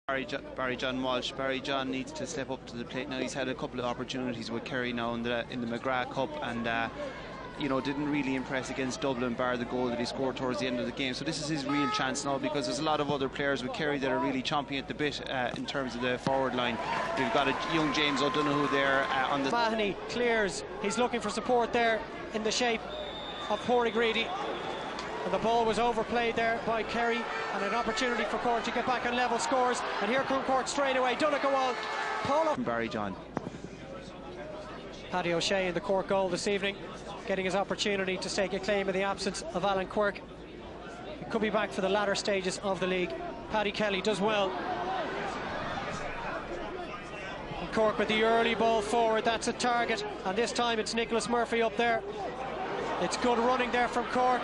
Barry John Walsh. Barry John needs to step up to the plate now. He's had a couple of opportunities with Kerry now in the McGrath Cup, and didn't really impress against Dublin, bar the goal that he scored towards the end of the game. So this is his real chance now, because there's a lot of other players with Kerry that are really chomping at the bit in terms of the forward line. We've got a young James O'Donoghue there on the... Mahoney clears. He's looking for support there in the shape of Portagreedy. And the ball was overplayed there by Kerry, and an opportunity for Cork to get back on level scores. And here come Cork straight away. Donegal, Paul from Barry John. Paddy O'Shea in the Cork goal this evening, getting his opportunity to stake a claim in the absence of Alan Quirk. He could be back for the latter stages of the league. Paddy Kelly does well. And Cork with the early ball forward. That's a target, and this time it's Nicholas Murphy up there. It's good running there from Cork.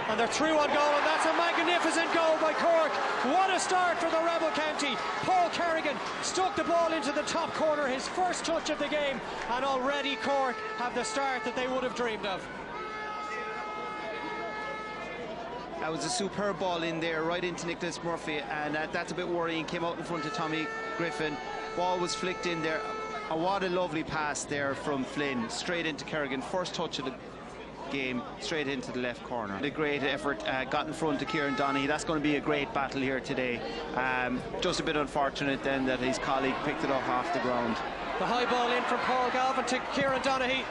And they're through on goal, and that's a magnificent goal by Cork. What a start for the Rebel County. Paul Kerrigan stuck the ball into the top corner, his first touch of the game, and already Cork have the start that they would have dreamed of. That was a superb ball in there, right into Nicholas Murphy, and that's a bit worrying. Came out in front of Tommy Griffin. Ball was flicked in there. And what a lovely pass there from Flynn, straight into Kerrigan. First touch of the game, straight into the left corner. A great effort, got in front of Kieran Donaghy. That's going to be a great battle here today. Just a bit unfortunate then that his colleague picked it up off the ground. The high ball in from Paul Galvin to Kieran Donaghy.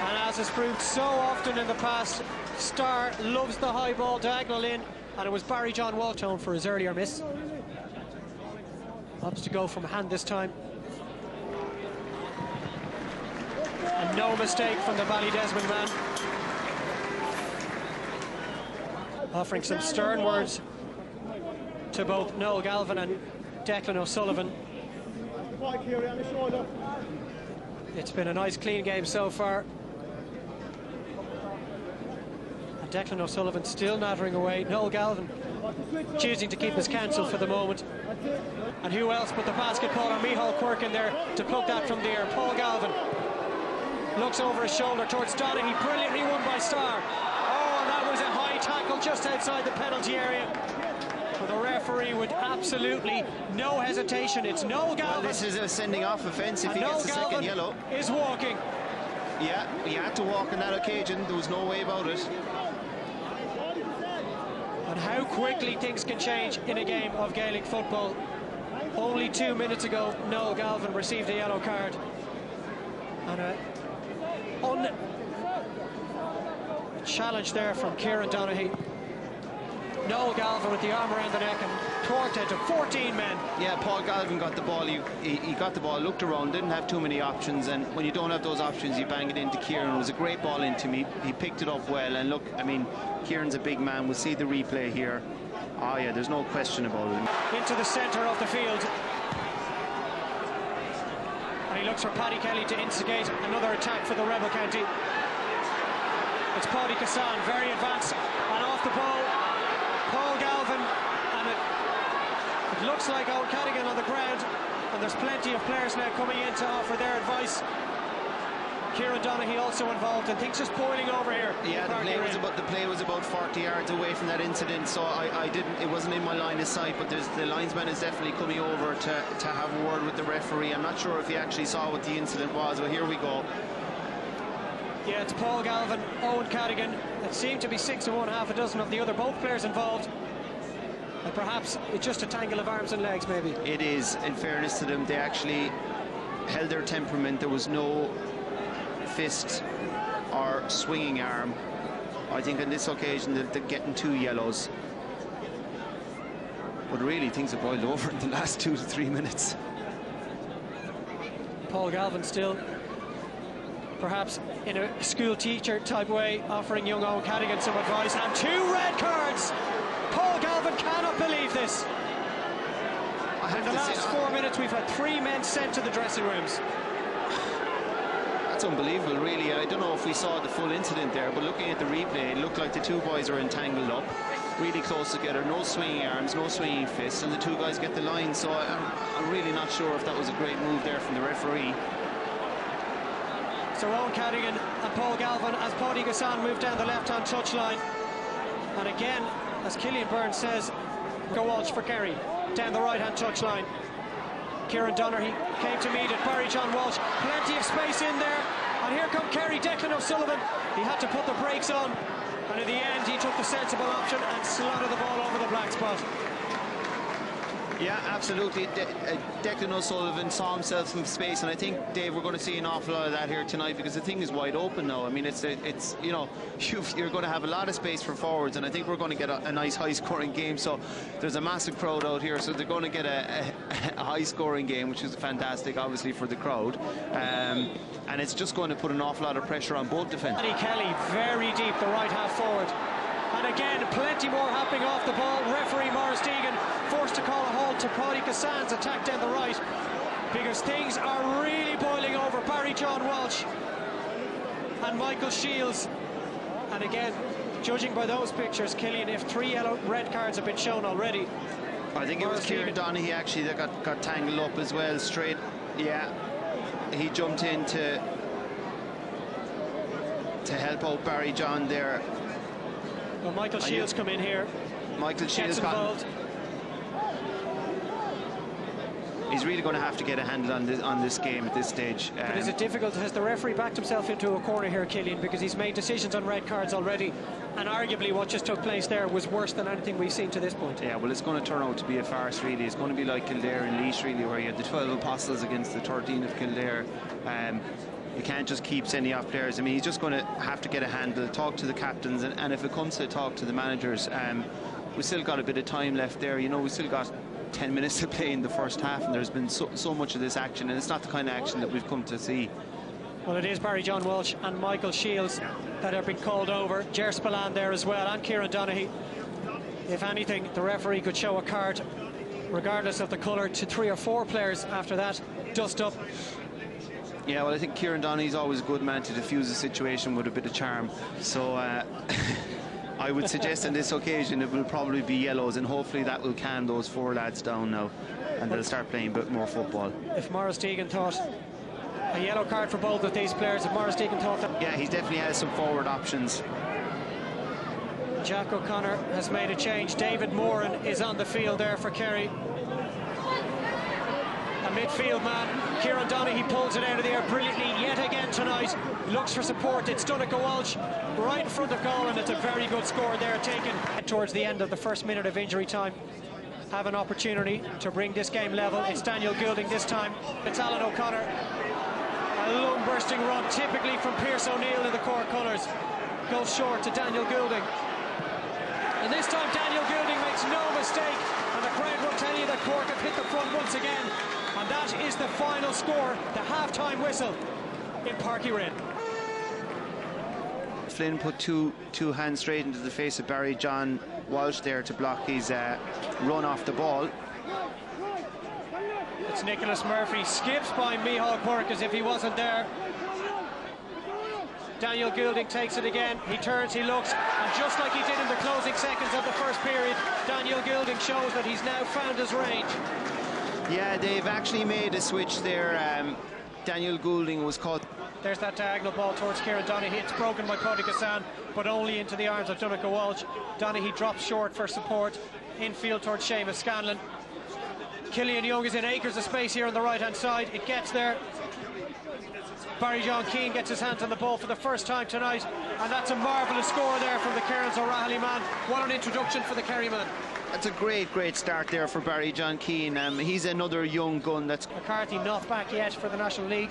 And as has proved so often in the past, Starr loves the high ball diagonal in, and it was Barry John Waltone for his earlier miss. Opts to go from hand this time. And no mistake from the Ballydesmond man. Offering some stern words to both Noel Galvin and Declan O'Sullivan. It's been a nice clean game so far. And Declan O'Sullivan still nattering away. Noel Galvin choosing to keep his counsel for the moment. And who else but the basketballer Micheál Quirk in there to pluck that from the air. Paul Galvin looks over his shoulder towards Donaghy, brilliantly won by Starr. Oh, and that was a high tackle just outside the penalty area. But the referee with absolutely no hesitation. It's Noel Galvin. Well, this is a sending off offence if he gets a second yellow. Is walking. Yeah, he had to walk on that occasion. There was no way about it. And how quickly things can change in a game of Gaelic football. Only 2 minutes ago, Noel Galvin received a yellow card. And a challenge there from Kieran Donaghy. Noel Galvin with the arm around the neck, and Cork down to 14 men. Yeah, Paul Galvin got the ball. He got the ball, looked around, didn't have too many options, and when you don't have those options, you bang it into Kieran. It was a great ball into me. He picked it up well, and look, I mean, Kieran's a big man. We'll see the replay here. Oh yeah, there's no question about it. Into the centre of the field. And he looks for Paddy Kelly to instigate another attack for the Rebel County. It's Paddy Kassan, very advanced, and off the ball, Paul Galvin, and it looks like Owen Cadigan on the ground, and there's plenty of players now coming in to offer their advice. Kieran Donaghy also involved, and things just boiling over here. Yeah, the play was about 40 yards away from that incident, so it wasn't in my line of sight, but the linesman is definitely coming over to have a word with the referee. I'm not sure if he actually saw what the incident was, but here we go. Yeah, it's Paul Galvin, Owen Cadigan. It seemed to be 6 of one, half a dozen of the other, both players involved. And perhaps it's just a tangle of arms and legs, maybe. It is, in fairness to them. They actually held their temperament. There was no fist or swinging arm. I think on this occasion they're getting 2 yellows. But really things have boiled over in the last 2 to 3 minutes. Paul Galvin still, perhaps in a school teacher type way, offering young Owen Cadigan some advice, and 2 red cards. Paul Galvin cannot believe this. In the last 4 minutes we've had 3 men sent to the dressing rooms. That's unbelievable, really. I don't know if we saw the full incident there, but looking at the replay, it looked like the 2 boys are entangled up, really close together, no swinging arms, no swinging fists, and the 2 guys get the line. So I'm really not sure if that was a great move there from the referee. So Owen Cadigan and Paul Galvin as Paddy Gassan move down the left-hand touchline. And again, as Killian Byrne says, Go Walsh for Kerry, down the right-hand touchline. Kieran Donaghy came to meet it. Barry John Walsh, plenty of space in there. And here come Kerry, Declan O'Sullivan. He had to put the brakes on. And in the end, he took the sensible option and slotted the ball over the black spot. Yeah, absolutely. Declan O'Sullivan saw himself some space, and I think, Dave, we're going to see an awful lot of that here tonight, because the thing is wide open now. I mean, it's you know, you're going to have a lot of space for forwards, and I think we're going to get a nice high-scoring game. So there's a massive crowd out here, so they're going to get a high-scoring game, which is fantastic, obviously, for the crowd. And it's just going to put an awful lot of pressure on both defenders. Paddy Kelly, very deep, the right half forward. And again, plenty more happening off the ball. Referee Maurice Deegan forced to call a halt to Paddy Cassan's attack down the right, because things are really boiling over. Barry John Walsh and Michael Shields. And again, judging by those pictures, Killian, if 3 red cards have been shown already. I think it was Kieran Donaghy actually that got tangled up as well, straight. Yeah, he jumped in to help out Barry John there. Well, Michael Shields come in here. Michael Shields got. He's really going to have to get a handle on this game at this stage. But is it difficult? Has the referee backed himself into a corner here, Killian, because he's made decisions on red cards already, and arguably what just took place there was worse than anything we've seen to this point. Yeah, well, it's going to turn out to be a farce, really. It's going to be like Kildare and Laois, really, where you had the 12 apostles against the 13 of Kildare. You can't just keep sending off players. I mean, he's just going to have to get a handle, talk to the captains, and if it comes to talk to the managers, we still got a bit of time left there. You know, we still got 10 minutes to play in the first half, and there's been so much of this action, and it's not the kind of action that we've come to see. Well, it is Barry John Walsh and Michael Shields that have been called over. Ger Spillane there as well, and Kieran Donaghy. If anything, the referee could show a card, regardless of the colour, to 3 or 4 players after that dust up. Yeah, well, I think Kieran Donaghy's always a good man to diffuse a situation with a bit of charm. So I would suggest on this occasion it will probably be yellows, and hopefully that will calm those 4 lads down now, and they'll start playing a bit more football. If Maurice Deegan thought a yellow card for both of these players, if Maurice Deegan thought that... Yeah, he definitely has some forward options. Jack O'Connor has made a change. David Moran is on the field there for Kerry. A midfield man, Kieran Donaghy, pulls it out of the air brilliantly yet again tonight. Looks for support. It's Donaghy Walsh right in front of goal, and it's a very good score there taken towards the end of the first minute of injury time. Have an opportunity to bring this game level. It's Daniel Goulding this time. It's Alan O'Connor. A lung bursting run, typically from Pearse O'Neill in the Cork colours. Goes short to Daniel Goulding. And this time Daniel Goulding makes no mistake, and the crowd will tell you that Cork have hit the front once again. And that is the final score, the half-time whistle in Parky Rin. Flynn put two hands straight into the face of Barry John Walsh there to block his run off the ball. It's Nicholas Murphy, skips by Micheál Quirke as if he wasn't there. Daniel Goulding takes it again. He turns, he looks, and just like he did in the closing seconds of the first period, Daniel Goulding shows that he's now found his range. Yeah, they've actually made a switch there. Daniel Goulding was caught. There's that diagonal ball towards Kieran Donaghy. It's broken by Paddy Cassan, but only into the arms of Donaghy Walsh. Donaghy drops short for support. Infield towards Seamus Scanlon. Killian Young is in acres of space here on the right-hand side. It gets there. Barry John Keane gets his hands on the ball for the first time tonight, and that's a marvellous score there from the Cairns O'Rahilly man. What an introduction for the Kerry man. That's a great start there for Barry John Keane. He's another young gun. That's McCarthy not back yet for the National League.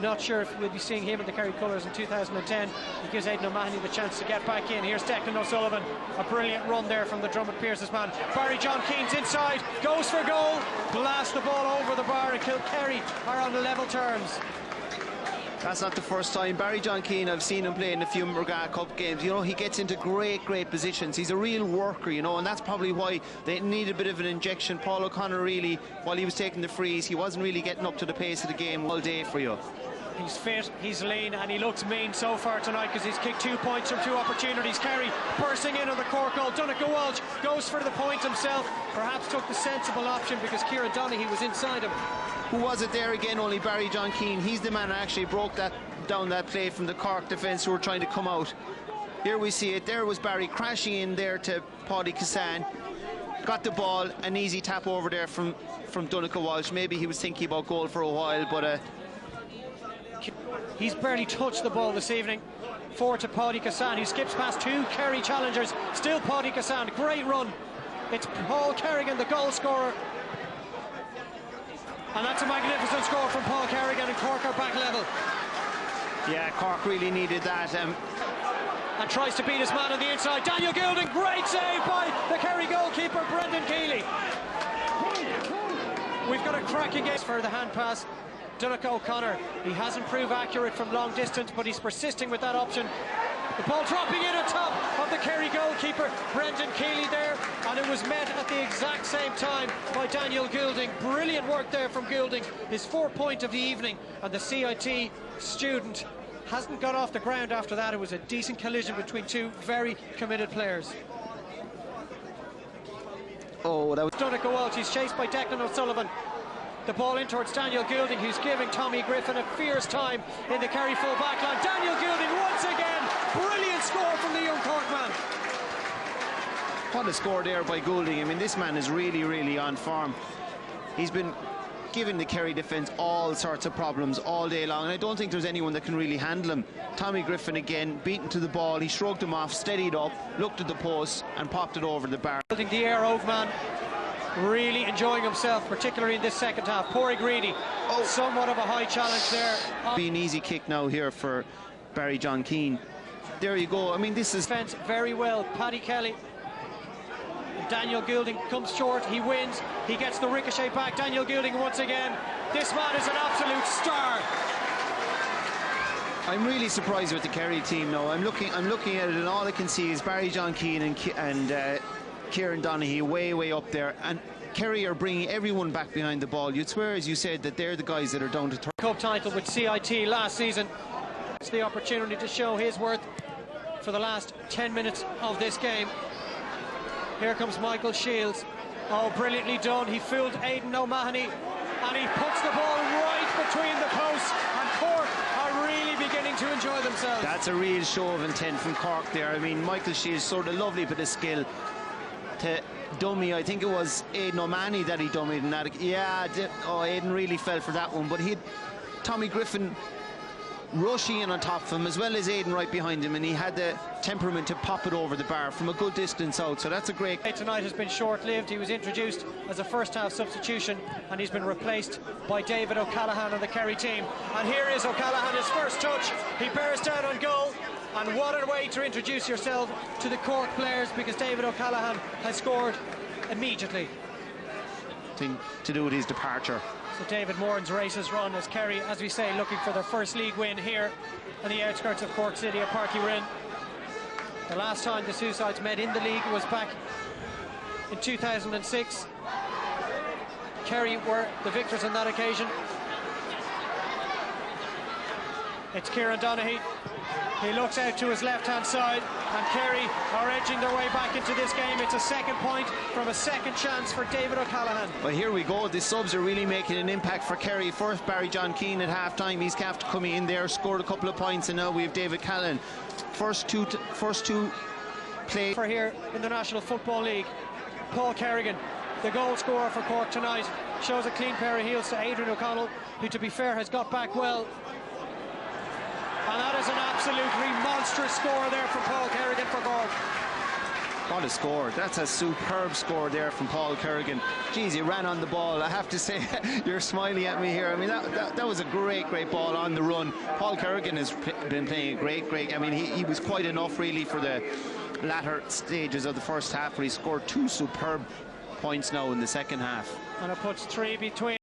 Not sure if we'll be seeing him in the Kerry colours in 2010. He gives Aidan O'Mahony the chance to get back in. Here's Declan O'Sullivan. A brilliant run there from the Drummond Pearce's man. Barry John Keane's inside, goes for goal, blasts the ball over the bar, and Kerry are on level terms. That's not the first time. Barry John Keane, I've seen him play in a few Murgagh Cup games. You know, he gets into great positions. He's a real worker, you know, and that's probably why they need a bit of an injection. Paul O'Connor really, while he was taking the frees, he wasn't really getting up to the pace of the game all day for you. He's fit, he's lean, and he looks mean so far tonight because he's kicked 2 points from 2 opportunities. Kerry bursting in on the Cork goal. Donaghy Walsh goes for the point himself. Perhaps took the sensible option because Kieran Donaghy was inside him. Who was it there again? Only Barry John Keane. He's the man who actually broke down that play from the Cork defence who were trying to come out. Here we see it. There was Barry crashing in there to Paddy Cassan. got the ball, an easy tap over there from Donncha Walsh. Maybe he was thinking about goal for a while, but he's barely touched the ball this evening. Forward to Paddy Kassan, who skips past two Kerry challengers. Still Paddy Kassan, great run. It's Paul Kerrigan, the goal scorer. And that's a magnificent score from Paul Kerrigan, and Cork are back level. Yeah, Cork really needed that. And tries to beat his man on the inside. Daniel Goulding, great save by the Kerry goalkeeper, Brendan Keeley. We've got a cracking game for the hand pass. Donncha O'Connor, he hasn't proved accurate from long distance, but he's persisting with that option. The ball dropping in on top of the Kerry goalkeeper, Brendan Keeley there, and it was met at the exact same time by Daniel Goulding. Brilliant work there from Goulding, his 4th point of the evening, and the CIT student hasn't got off the ground after that. It was a decent collision between two very committed players. Oh, that was Donncha Walsh, he's chased by Declan O'Sullivan. The ball in towards Daniel Goulding, who's giving Tommy Griffin a fierce time in the Kerry full back line. Daniel Goulding once again, brilliant score from the young Cork man. What a score there by Goulding. I mean, this man is really, really on form. He's been giving the Kerry defence all sorts of problems all day long, and I don't think there's anyone that can really handle him. Tommy Griffin again, beaten to the ball. He shrugged him off, steadied up, looked at the post and popped it over the bar. Holding the air, Oakman. Really enjoying himself, particularly in this second half. Poor Greedy, somewhat of a high challenge there. Be an easy kick now here for Barry John Keane. There you go. I mean, this is defence very well. Paddy Kelly. Daniel Goulding comes short. He wins. He gets the ricochet back. Daniel Goulding once again. This man is an absolute star. I'm really surprised with the Kerry team now. I'm looking at it, and all I can see is Barry John Keane and Kieran Donaghy way up there, and Kerry are bringing everyone back behind the ball. You'd swear, as you said, that they're the guys that are down to cup title with CIT last season. It's the opportunity to show his worth for the last 10 minutes of this game. Here comes Michael Shields. Oh, brilliantly done. He fooled Aidan O'Mahony, and he puts the ball right between the posts, and Cork are really beginning to enjoy themselves. That's a real show of intent from Cork there. I mean, Michael Shields, sort of lovely bit of skill to dummy. I think it was Aidan O'Mahony that he dummied in that. Yeah, Aidan really fell for that one, but he had Tommy Griffin rushing in on top of him, as well as Aidan right behind him, and he had the temperament to pop it over the bar from a good distance out, so that's a great... Tonight has been short-lived. He was introduced as a first-half substitution, and he's been replaced by David O'Callaghan on the Kerry team. And here is O'Callaghan, his first touch. He bears down on goal. And what a way to introduce yourself to the Cork players, because David O'Callaghan has scored immediately. Thing to do with his departure. So David Moran's race has run as Kerry, as we say, looking for their first league win here on the outskirts of Cork City at Parky Rin. The last time the two sides met in the league was back in 2006. Kerry were the victors on that occasion. It's Kieran Donaghy. He looks out to his left-hand side, and Kerry are edging their way back into this game. It's a 2nd point from a second chance for David O'Callaghan. Well, here we go. The subs are really making an impact for Kerry. First, Barry John Keane at half-time. He's after coming in there, scored a couple of points, and now we have David Callan. First two play for here in the National Football League. Paul Kerrigan, the goal scorer for Cork tonight, shows a clean pair of heels to Adrian O'Connell, who, to be fair, has got back well. And that is an absolutely monstrous score there from Paul Kerrigan for Cork. What a score. That's a superb score there from Paul Kerrigan. Geez, he ran on the ball. I have to say, you're smiling at me here. I mean, that was a great ball on the run. Paul Kerrigan has been playing a great. I mean, he was quite enough, really, for the latter stages of the first half, where he scored 2 superb points now in the second half. And it puts 3 between.